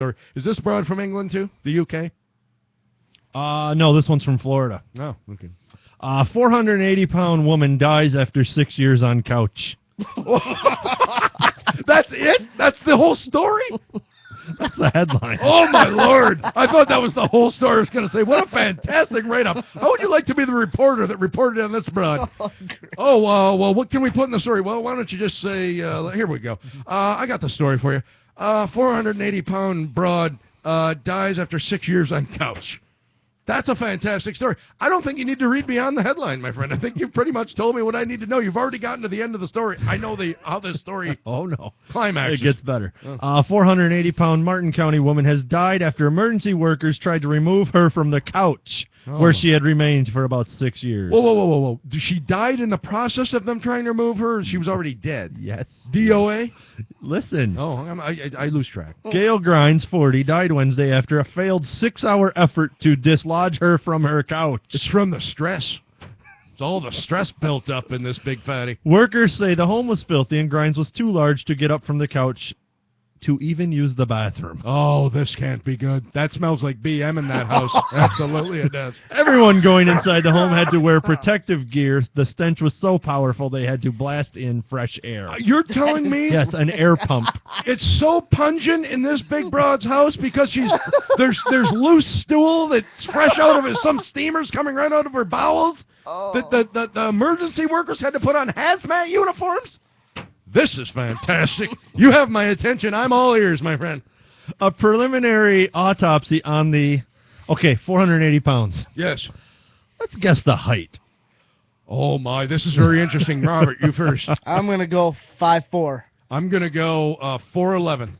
Or is this broad from England too? The UK? No, this one's from Florida. Oh, okay. 480-pound woman dies after 6 years on couch. That's it? That's the whole story? That's the headline. Oh, my Lord. I thought that was the whole story. I was going to say, what a fantastic write-up. How would you like to be the reporter that reported on this broad? Well, what can we put in the story? Well, why don't you just say, here we go. I got the story for you. 480-pound broad dies after 6 years on couch. That's a fantastic story. I don't think you need to read beyond the headline, my friend. I think you've pretty much told me what I need to know. You've already gotten to the end of the story. I know how this story climaxes. It gets better. 480-pound Martin County woman has died after emergency workers tried to remove her from the couch where she had remained for about 6 years. Whoa. She died in the process of them trying to remove her? She was already dead? Yes. DOA? Listen. Oh, I lose track. Gail Grimes, 40, died Wednesday after a failed 6-hour effort to dislodge her from her couch. It's from the stress. It's all the stress built up in this big fatty. Workers say the home was filthy and Grimes was too large to get up from the couch to even use the bathroom. Oh, this can't be good. That smells like BM in that house. Absolutely it does. Everyone going inside the home had to wear protective gear. The stench was so powerful they had to blast in fresh air. You're telling me? Yes, an air pump. It's so pungent in this big broad's house because there's loose stool that's fresh out of it. Some steamers coming right out of her bowels. The emergency workers had to put on hazmat uniforms. This is fantastic. You have my attention. I'm all ears, my friend. A preliminary autopsy on the... Okay, 480 pounds. Yes. Let's guess the height. Oh, my. This is very interesting. Robert, you first. I'm going to go 5'4". I'm going to go 4'11".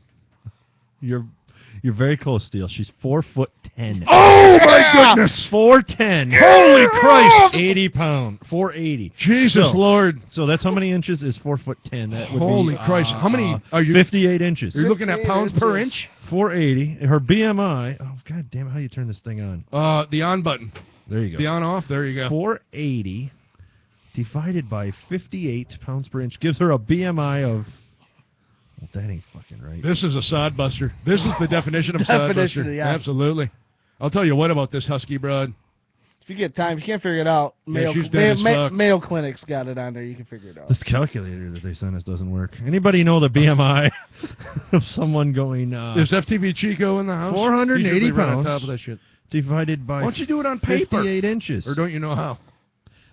You're very close, Steele. She's 4'10". Oh, my goodness. 4'10". Holy Christ. 80 pounds. 480. Jesus Lord. So that's how many inches is 4'10". That would Holy be, Christ. How many are you? 58 inches. You're looking at pounds per inch? 480. Her BMI. Oh, God damn it. How you turn this thing on? The on button. There you go. The on off. There you go. 480 divided by 58 pounds per inch gives her a BMI of... Well, that ain't fucking right. This is a Sod Buster. This is the definition of Sod Buster. Yes. Absolutely. I'll tell you what about this husky broad. If you get time, if you can't figure it out, Mayo Clinic's got it on there. You can figure it out. This calculator that they sent us doesn't work. Anybody know the BMI of someone going... There's FTV Chico in the house. 480 pounds. On top of that shit. Divided by... Why don't you do it on paper? 58 inches. Or don't you know how?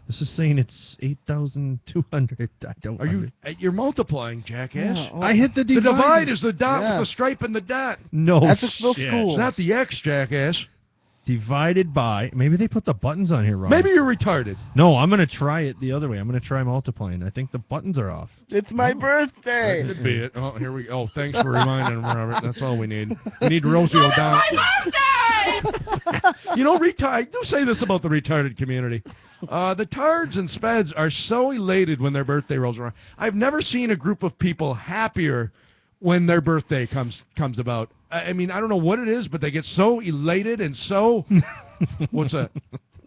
This is saying it's 8,200. I don't. Are you? You're multiplying, jackass. Yeah, I hit the divide. The divide is the dot with the stripe and the dot. No, that's at those schools. It's not the X, jackass. Divided by. Maybe they put the buttons on here wrong. Maybe you're retarded. No, I'm going to try it the other way. I'm going to try multiplying. I think the buttons are off. It's my birthday. That could be it. Oh, here we go. Oh, thanks for reminding him, Robert. That's all we need. We need Rosie O'Donnell. You know, I do say this about the retarded community. The tards and speds are so elated when their birthday rolls around. I've never seen a group of people happier when their birthday comes about. I mean, I don't know what it is, but they get so elated and so... What's that?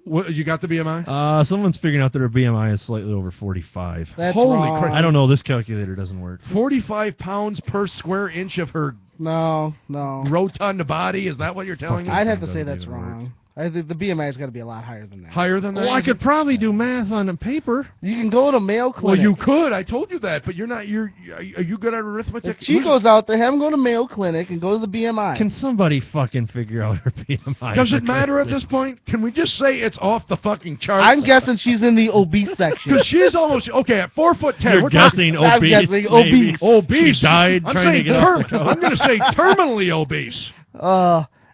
What, you got the BMI? Someone's figuring out that her BMI is slightly over 45. That's Holy wrong. crap. I don't know. This calculator doesn't work. 45 pounds per square inch of her No. rotund body? Is that what you're telling me? I'd have to say Doesn't that's even wrong. I think the BMI's got to be a lot higher than that. Higher than that? Well, I could probably do math on a paper. You can go to Mayo Well, Clinic. you could. I told you that, but you're not. Are you good at arithmetic? If Chico's out there, have him go to Mayo Clinic and go to the BMI. Can somebody fucking figure out her BMI? Does it matter at this point? Can we just say it's off the fucking charts? I'm guessing she's in the obese section. Because she's almost okay at 4'10". You're guessing obese. I'm guessing maybe. obese. Obese. She died I'm trying saying to get off the couch. I'm going to say terminally obese.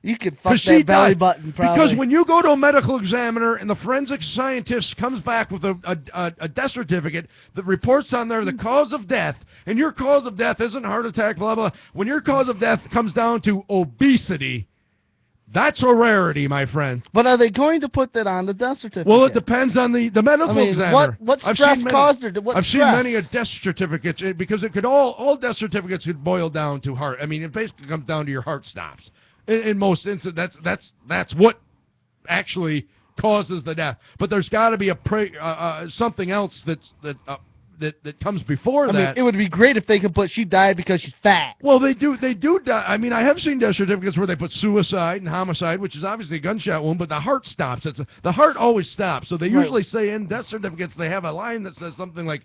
You could fuck She that belly died. button, probably. Because when you go to a medical examiner and the forensic scientist comes back with a death certificate that reports on there the cause of death, and your cause of death isn't a heart attack, blah, blah, when your cause of death comes down to obesity, that's a rarity, my friend. But are they going to put that on the death certificate? Well, it depends on the medical examiner. What stress caused her? What I've stress? seen many death certificates because it could all death certificates could boil down to heart. I mean, it basically comes down to your heart stops. In most instances, that's what actually causes the death. But there's got to be something else that that comes before I that. mean, it would be great if they could put she died because she's fat. Well, they do die. I mean, I have seen death certificates where they put suicide and homicide, which is obviously a gunshot wound, but the heart stops. The heart always stops. So they usually say in death certificates they have a line that says something like,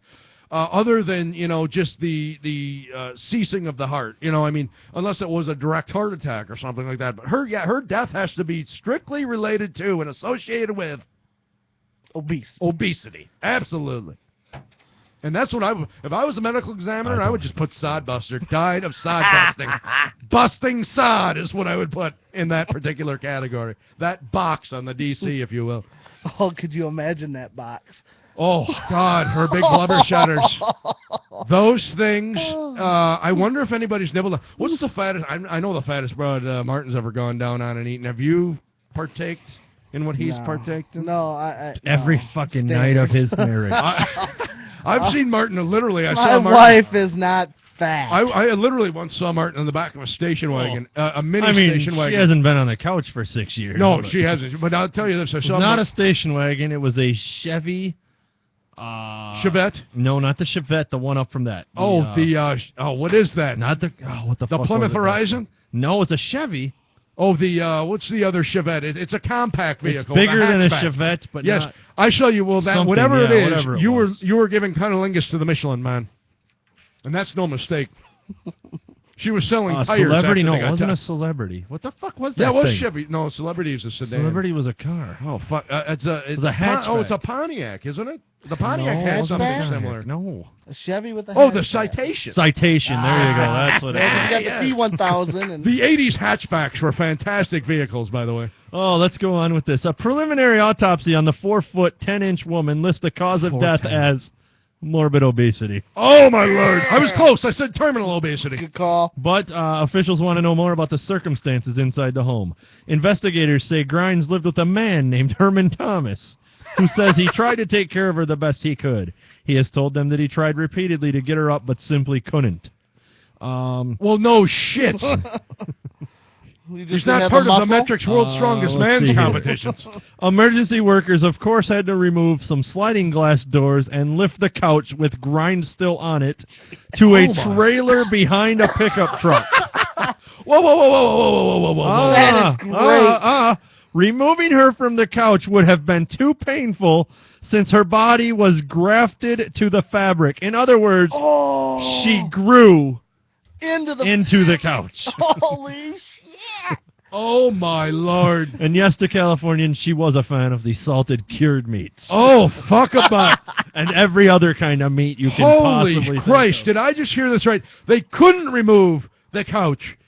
other than, just the ceasing of the heart. I mean, unless it was a direct heart attack or something like that. But her death has to be strictly related to and associated with obesity. Absolutely. And that's what if I was a medical examiner, I would just put Sod Buster. Died of sod busting. Busting sod is what I would put in that particular category. That box on the DC, if you will. Oh, could you imagine that box? Oh, God, her big blubber shutters. Those things, I wonder if anybody's nibbled. What's the fattest? I know the fattest broad Martin's ever gone down on and eaten. Have you partaked in what he's partaked in? No, every fucking night of his marriage. I've seen Martin literally. I My saw Martin. wife is not fat. I literally once saw Martin in the back of a station wagon, a mini station wagon. She hasn't been on the couch for 6 years. No, she hasn't. But I'll tell you this: I saw not a station wagon. It was a Chevy. Chevette? No, not the Chevette. The one up from that. What is that? Not the. What the fuck Plymouth Horizon? No, it's a Chevy. Oh, what's the other Chevette? It's a compact vehicle. It's bigger than a Chevette, but yes, not I show you. Well, that whatever it is, whatever it you were giving cunnilingus to the Michelin Man, and that's no mistake. She was selling tires. Celebrity? No, it wasn't a celebrity. What the fuck was that? That was thing? Chevy. No, Celebrity is a sedan. Celebrity was a car. Oh fuck! It's a hatchback. Oh, it's a Pontiac, isn't it? The Pontiac has something similar. No. A Chevy with a the Citation. Citation. There you go. That's what it is. You got the P1000. And the 80s hatchbacks were fantastic vehicles, by the way. Oh, let's go on with this. A preliminary autopsy on the 4-foot, 10-inch woman lists the cause of death as morbid obesity. Oh, my Lord. I was close. I said terminal obesity. Good call. But officials want to know more about the circumstances inside the home. Investigators say Grimes lived with a man named Herman Thomas, who says he tried to take care of her the best he could. He has told them that he tried repeatedly to get her up, but simply couldn't. Well, no shit. He's not part of the Metrics World's Strongest Man's competitions. Emergency workers, of course, had to remove some sliding glass doors and lift the couch with Grimes still on it to a trailer behind a pickup truck. Whoa. That is great. Removing her from the couch would have been too painful since her body was grafted to the fabric. In other words, she grew into the couch. Holy shit. Oh, my Lord. And yes, to Californians, she was a fan of the salted cured meats. Oh, fuck a butt. And every other kind of meat you can possibly think of. Holy Christ, did I just hear this right? They couldn't remove the couch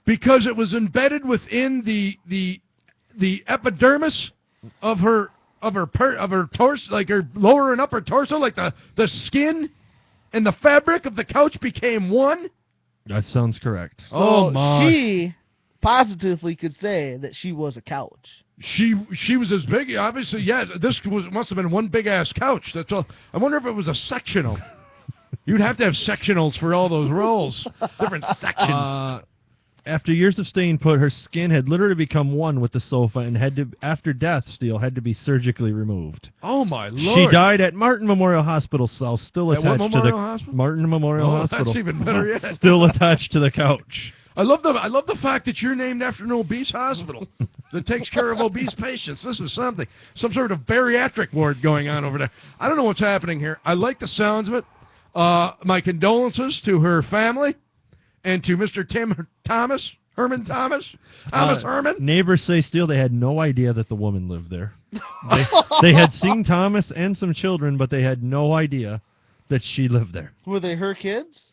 because it was embedded within the epidermis of her torso, like her lower and upper torso, like the skin and the fabric of the couch became one. That sounds correct. So she positively could say that she was a couch. She was as big, obviously. Yes, must have been one big ass couch. That's all. I wonder if it was a sectional. You'd have to have sectionals for all those roles, different sections. After years of staying put, her skin had literally become one with the sofa and after death, Steele had to be surgically removed. Oh, my Lord. She died at Martin Memorial Hospital cell, still attached to the hospital? Martin Memorial Hospital. That's even better yet. Still attached to the couch. I love the fact that you're named after an obese hospital that takes care of obese patients. This is something. Some sort of bariatric ward going on over there. I don't know what's happening here. I like the sounds of it. My condolences to her family. And to Mr. Herman Thomas. Neighbors say Steele they had no idea that the woman lived there. They had seen Thomas and some children, but they had no idea that she lived there. Were they her kids?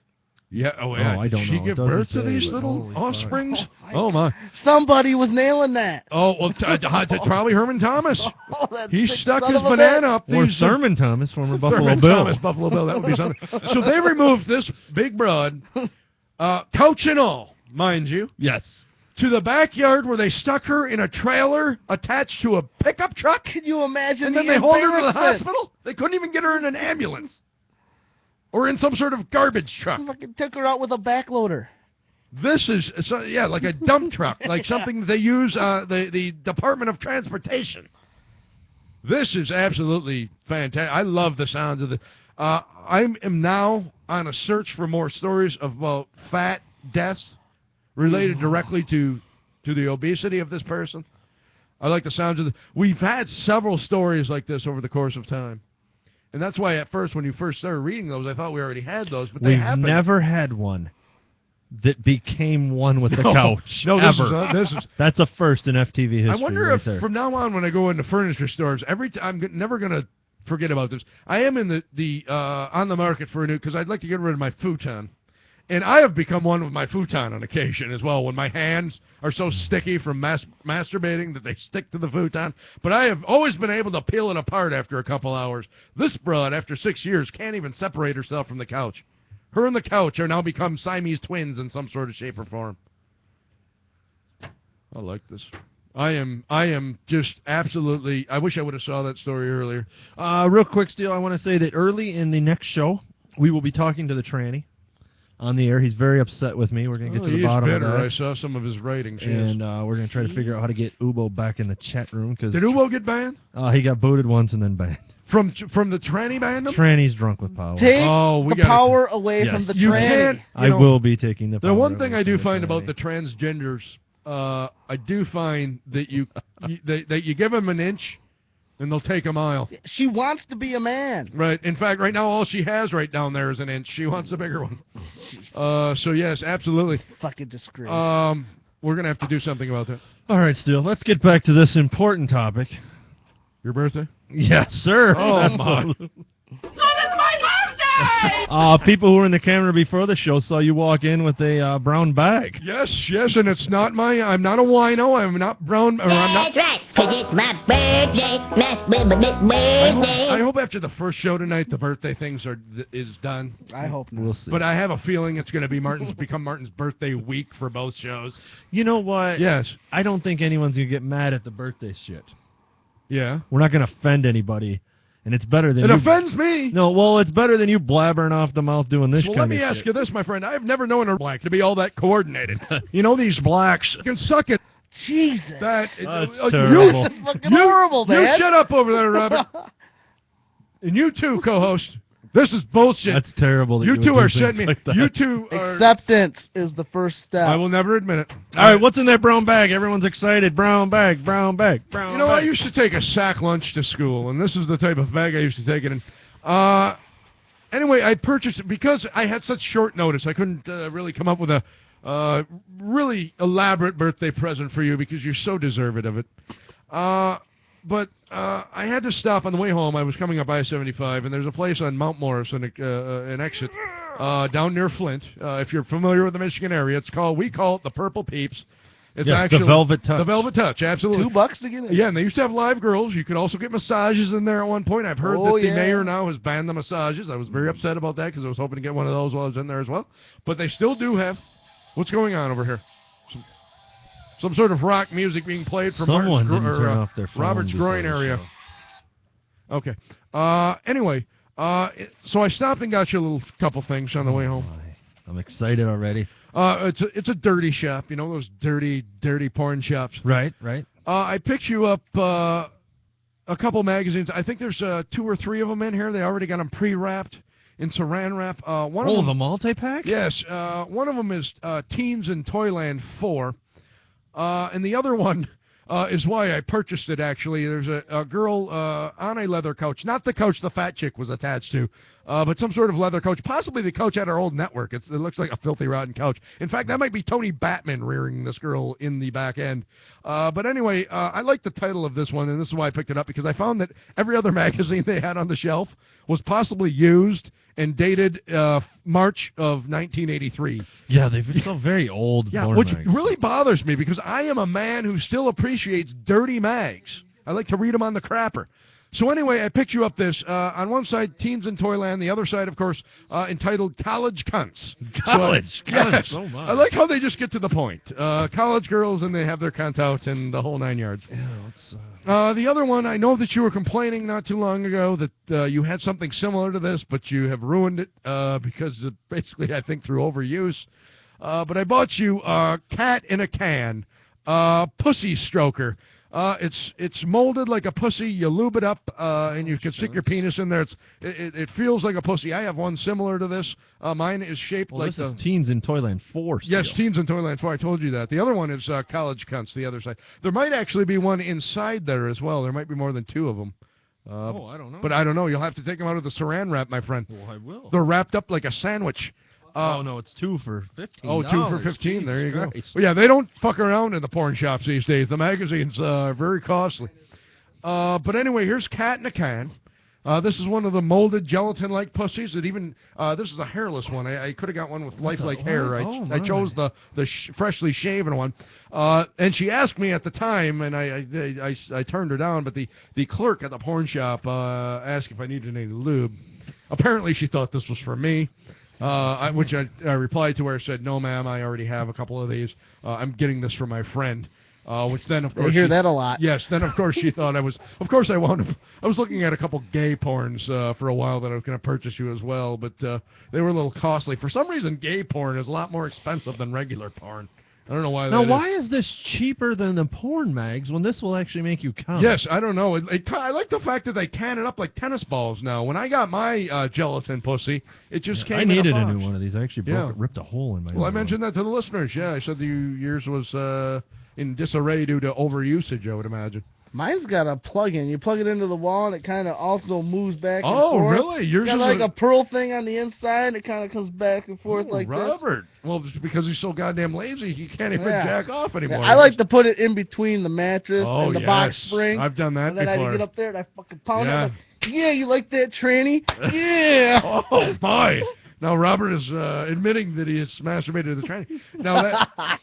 Yeah. Oh, yeah. I don't know. Did she give birth to these little offsprings? Oh, my. Somebody was nailing that. Oh, well, probably Herman Thomas. He stuck his banana banana up Or these... Thurman Thomas, former Buffalo Bill. Thomas, Buffalo Bill. That would be something. So they removed this big broad... couch and all, mind you. Yes. To the backyard where they stuck her in a trailer attached to a pickup truck. Can you imagine? And then they hauled her to the hospital? They couldn't even get her in an ambulance. Or in some sort of garbage truck. Fucking took her out with a backloader. This is, like a dump truck. Like something that they use, the Department of Transportation. This is absolutely fantastic. I love the sounds of the... I am now on a search for more stories about fat deaths related directly to the obesity of this person. I like the sounds of the... We've had several stories like this over the course of time. And that's why at first, when you first started reading those, I thought we already had those, but they haven't. We've never had one that became one with the couch. No, ever. This is That's a first in FTV history. I wonder right if there. from now on, when I go into furniture stores, I'm never going to forget about this. I am in the on the market for a new, because I'd like to get rid of my futon. And I have become one with my futon on occasion as well, when my hands are so sticky from masturbating that they stick to the futon. But I have always been able to peel it apart after a couple hours. This broad, after 6 years, can't even separate herself from the couch. Her and the couch are now become Siamese twins in some sort of shape or form. I like this. I am just absolutely... I wish I would have saw that story earlier. Real quick, Steele, I want to say that early in the next show, we will be talking to the tranny on the air. He's very upset with me. We're going to get to the bottom of that. I saw some of his writings. And we're going to try to figure out how to get Ubo back in the chat room. Did Ubo get banned? He got booted once and then banned. From the tranny banned him? Tranny's drunk with power. Take the power away from the tranny. I will be taking the power. The one thing I do find about the transgenders, I do find that you give them an inch and they'll take a mile. She wants to be a man. Right. In fact, right now, all she has right down there is an inch. She wants a bigger one. So, yes, absolutely. Fucking disgrace. We're going to have to do something about that. All right, Steele, let's get back to this important topic. Your birthday? Yes, sir. Oh, my. So it's my birthday! People who were in the camera before the show saw you walk in with a brown bag. Yes, and it's not I'm not a wino. I'm not brown. Or I'm not. That's right, 'cause it's my birthday. My birthday. I hope after the first show tonight, the birthday things is done. I hope not. We'll see. But I have a feeling it's going to be become Martin's birthday week for both shows. You know what? Yes. I don't think anyone's going to get mad at the birthday shit. Yeah. We're not going to offend anybody. And it's better than It offends me. No, well, it's better than you blabbering off the mouth doing this Well, kind let me of ask shit. you this, my friend. I've never known a black to be all that coordinated. You know, these blacks can suck it. Jesus. That's That's terrible. fucking horrible, man. You shut up over there, Robert. And you too, co-host. This is bullshit. That's terrible. That you would two do are things setting me. like that. You two are. Acceptance is the first step. I will never admit it. All right, what's in that brown bag? Everyone's excited. Brown bag, brown bag, brown You know, bag. I used to take a sack lunch to school, and this is the type of bag I used to take it in. Anyway, I purchased it because I had such short notice. I couldn't really come up with a really elaborate birthday present for you because you're so deserving of it. But I had to stop on the way home. I was coming up I-75, and there's a place on Mount Morris, an exit, down near Flint. If you're familiar with the Michigan area, we call it the Purple Peeps. It's yes, actually the Velvet Touch. The Velvet Touch, absolutely. $2 to get in. Yeah, and they used to have live girls. You could also get massages in there at one point. I've heard that the mayor now has banned the massages. I was very upset about that because I was hoping to get one of those while I was in there as well. But they still do have. What's going on over here? Some sort of rock music being played from Someone didn't turn off their phone Robert's before groin the area. show. Okay. Anyway, so I stopped and got you a little couple things on the way home. I'm excited already. It's a dirty shop. You know those dirty porn shops. Right. I picked you up a couple magazines. I think there's 2 or 3 of them in here. They already got them pre-wrapped in saran wrap. One of them, the multi-pack? Yes. One of them is Teens in Toyland 4. And the other one is why I purchased it, actually. There's a girl on a leather couch. Not the couch the fat chick was attached to, but some sort of leather couch. Possibly the couch at our old network. It looks like a filthy, rotten couch. In fact, that might be Tony Batman rearing this girl in the back end. But anyway, I like the title of this one, and this is why I picked it up, because I found that every other magazine they had on the shelf was possibly used and dated March of 1983. Yeah, they've been so very old. Yeah, porn which mags. really bothers me because I am a man who still appreciates dirty mags. I like to read them on the crapper. So anyway, I picked you up this. On one side, Teens in Toyland. The other side, of course, entitled College Cunts. College Cunts. Yes. Oh, my. I like how they just get to the point. College girls, and they have their cunt out and the whole 9 yards. Yeah, The other one, I know that you were complaining not too long ago that you had something similar to this, but you have ruined it because of basically, I think, through overuse. But I bought you Cat in a Can, Pussy Stroker. It's molded like a pussy. You lube it up, and you can stick your penis in there. It feels like a pussy. I have one similar to this. Mine is shaped like this is Teens in Toyland 4. Yes, Teens in Toyland 4. I told you that. The other one is College Cunts, the other side. There might actually be one inside there as well. There might be more than 2 of them. I don't know. But I don't know. You'll have to take them out of the saran wrap, my friend. Well, I will. They're wrapped up like a sandwich. No, it's 2 for $15. Oh, 2 for $15. Jesus There you go. Christ. Well, yeah, they don't fuck around in the porn shops these days. The magazines are very costly. But anyway, here's Cat in a Can. This is one of the molded gelatin-like pussies. This is a hairless one. I could have got one with lifelike hair. I chose the freshly shaven one. And she asked me at the time, and I turned her down. But the clerk at the porn shop asked if I needed any lube. Apparently, she thought this was for me. Which I replied to her, said, "No, ma'am, I already have a couple of these. I'm getting this for my friend." Which then, of course, I hear that a lot. Yes, then of course she thought I was. Of course, I was looking at a couple gay porns for a while that I was going to purchase you as well, but they were a little costly. For some reason, gay porn is a lot more expensive than regular porn. I don't know why. Now, why is this cheaper than the porn mags when this will actually make you come? Yes, I don't know. I like the fact that they can it up like tennis balls now. When I got my gelatin pussy, it just came. I needed a new one of these. I actually ripped a hole in my. Well, I mentioned that to the listeners. Yeah, I said yours was in disarray due to overusage, I would imagine. Mine's got a plug-in. You plug it into the wall, and it kind of also moves back and forth. Oh, really? Yours got like a pearl thing on the inside, and it kind of comes back and forth like Robert. this. Well, it's because he's so goddamn lazy, he can't even jack off anymore. Yeah, I like to put it in between the mattress and the box spring. I've done that before. And then before. I get up there, and I fucking pound it. I'm like, yeah, you like that, tranny? Yeah. Oh, my. Now, Robert is admitting that he has masturbated to the tranny. Now, that...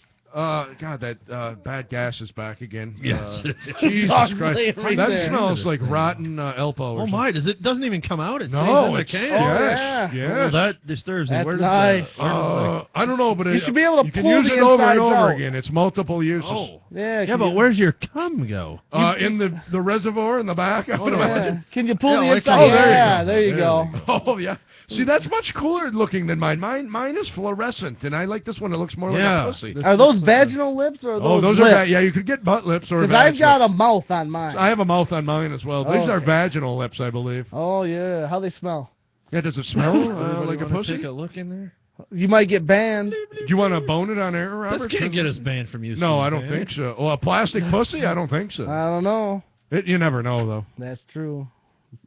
God, that bad gas is back again. Yes. Jesus Christ. That smells like rotten Elpo. Oh, my. It doesn't even come out. It stays in the can. Yes. Well, that disturbs me. That's Where does nice. I don't know, but you should be able to you can pull use the it over and insides over out. again. It's multiple uses. Oh. Yeah, but where's your cum go? In the reservoir in the back, I would imagine. Can you pull the like inside? there you go. There you go. Oh, yeah. See, that's much cooler looking than mine. Mine is fluorescent, and I like this one. It looks more like a pussy. Are those vaginal lips or are those those lips? are yeah. You could get butt lips or. Because I've got a mouth on mine. I have a mouth on mine as well. These are vaginal lips, I believe. Oh yeah, how they smell? Yeah, does it smell like a pussy? Take a look in there. You might get banned. Do you want to bone it on air, Robert? This can't get us banned from using. No, I don't think so. Well, a plastic pussy? I don't think so. I don't know. You never know, though. That's true.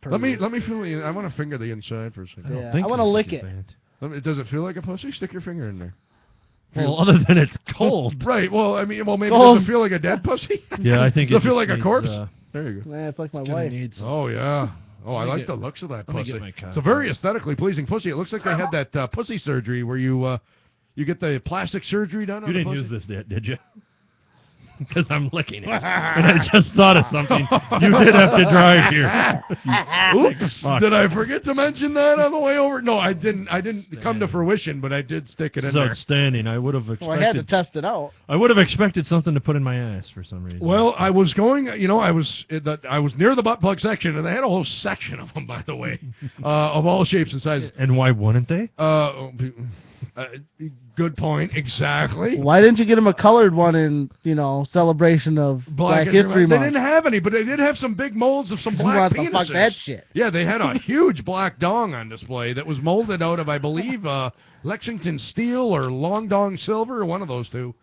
Let me feel it. I want to finger the inside for a second. Yeah, I want to lick it. Does it feel like a pussy? Stick your finger in there. Well, other than it's cold. Right. Well, I mean, maybe does it feel like a dead pussy? Yeah, I think does it feel like a corpse? There you go. Yeah, it's like my wife. Oh yeah. Oh, I like the looks of that pussy. It's a very aesthetically pleasing pussy. It looks like they had that pussy surgery where you get the plastic surgery done. You didn't use this yet, did you? Because I'm licking it. And I just thought of something. You did have to drive here. Oops. Did I forget to mention that on the way over? No, I didn't come to fruition, but I did stick it in there. Outstanding. I would have expected. Well, I had to test it out. I would have expected something to put in my ass for some reason. Well, I was going, I was near the butt plug section, and they had a whole section of them, by the way, of all shapes and sizes. And why wouldn't they? Good point. Exactly. Why didn't you get him a colored one in, celebration of Black History Month? They didn't have any, but they did have some big molds of some black penises. Fuck that shit. Yeah, they had a huge black dong on display that was molded out of, I believe, Lexington steel or long dong silver, or one of those two.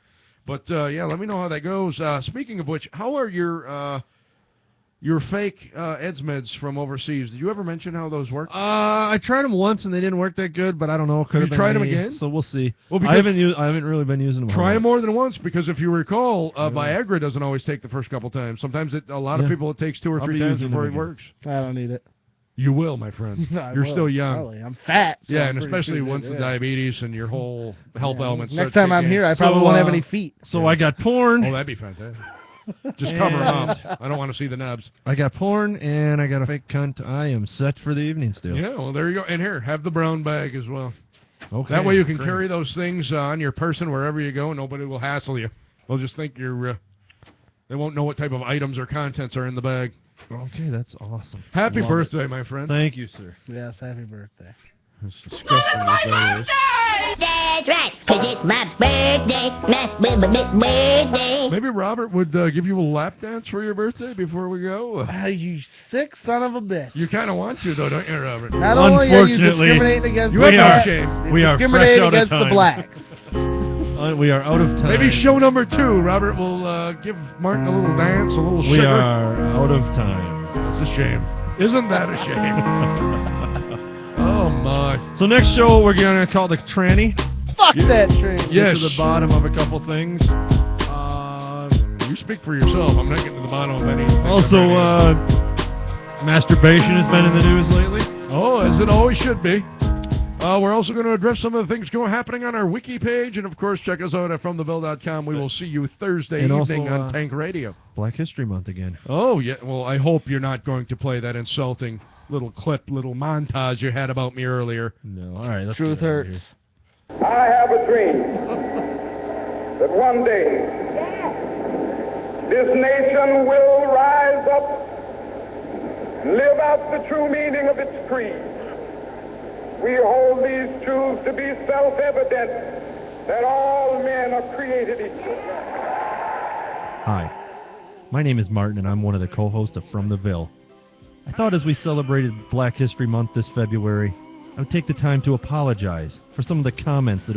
But yeah, let me know how that goes. Speaking of which, how are your fake Eds Meds from overseas? Did you ever mention how those work? I tried them once and they didn't work that good, but I don't know. Could have tried them again? So we'll see. Well, I haven't really been using them. Try them more than once, because if you recall, Viagra doesn't always take the first couple times. Sometimes a lot of people it takes 2 or 3 times before it works. I don't need it. You will, my friend. You're still young. Probably. I'm fat. So and especially once the diabetes and your whole health elements. Next time I'm here, I probably won't have any feet. So I got porn. Oh, that'd be fantastic. Just cover them up. I don't want to see the nubs. I got porn and I got a fake cunt. I am set for the evening still. Yeah, well, there you go. And here, have the brown bag as well. Okay. That way you can carry those things on your person wherever you go, and nobody will hassle you. They'll just think you're... they won't know what type of items or contents are in the bag. Okay, that's awesome. Happy birthday, my friend. Thank you, sir. Yes, happy birthday. That's disgusting. That's right. 'cause it's my birthday, birthday. Maybe Robert would give you a lap dance for your birthday before we go. You sick son of a bitch. You kind of want to, though, don't you, Robert? Not only are you Unfortunately, discriminating against you the have no blacks, shame. you're We are discriminating fresh out of against the time. blacks. We are out of time. Maybe show number 2. Robert will give Martin a little dance, a little We sugar. are out of time. That's a shame. Isn't that a shame? Oh, my. So next show we're going to call the tranny. Fuck that train. Yes. Get to the bottom of a couple things. You speak for yourself. I'm not getting to the bottom of anything. Also, masturbation has been in the news lately. Oh, as it always should be. We're also going to address some of the things happening on our wiki page. And, of course, check us out at FromTheVille.com. We will see you Thursday And evening also, on Tank Radio. Black History Month again. Oh, yeah. Well, I hope you're not going to play that insulting little clip, little montage you had about me earlier. No. All right. Let's Truth get out of hurts. I have a dream that one day this nation will rise up and live out the true meaning of its creed. We hold these truths to be self-evident that all men are created equal. Hi. My name is Martin, and I'm one of the co-hosts of From the Ville. I thought as we celebrated Black History Month this February, I would take the time to apologize for some of the comments that